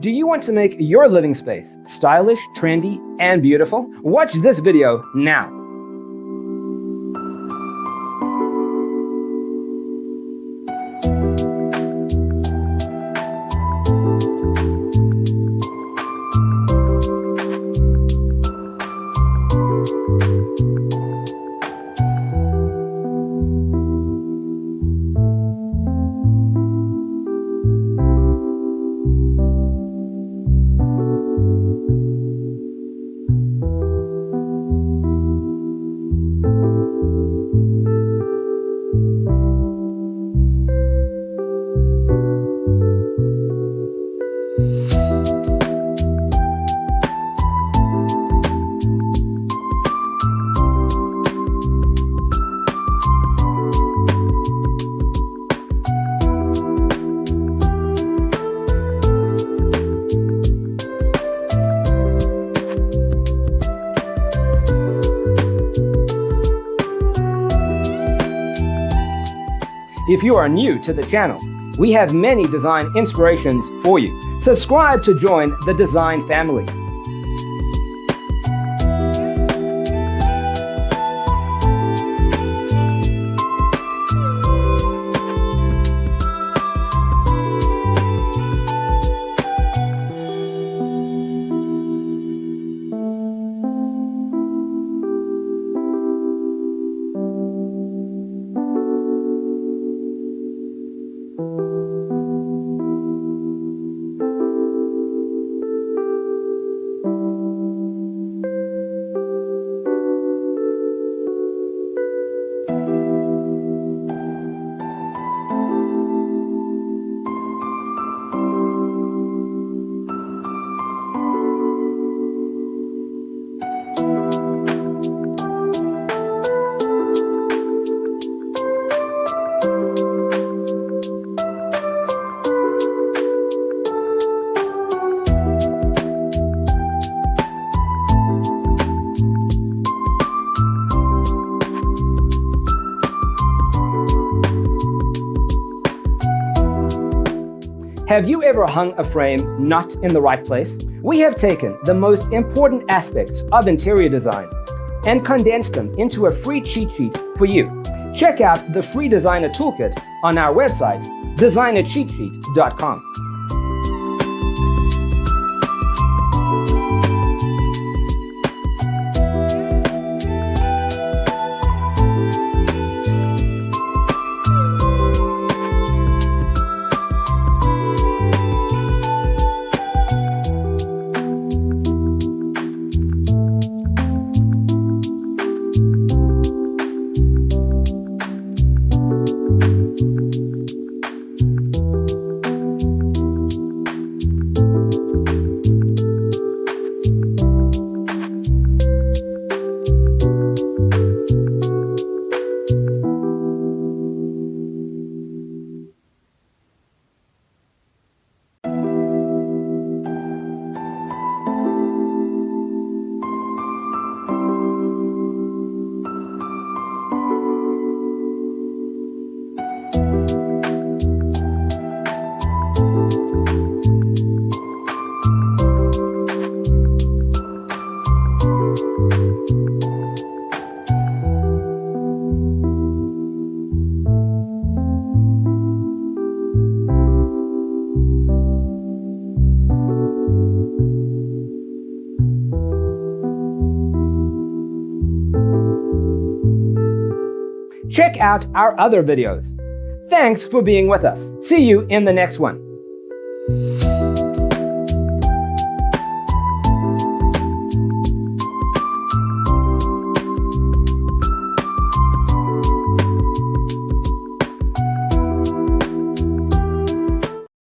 Do you want to make your living space stylish, trendy, and beautiful? Watch this video now. If you are new to the channel, we have many design inspirations for you. Subscribe to join the design family. Have you ever hung a frame not in the right place? We have taken the most important aspects of interior design and condensed them into a free cheat sheet for you. Check out the free designer toolkit on our website, designercheatsheet.com. Check out our other videos. Thanks for being with us. See you in the next one.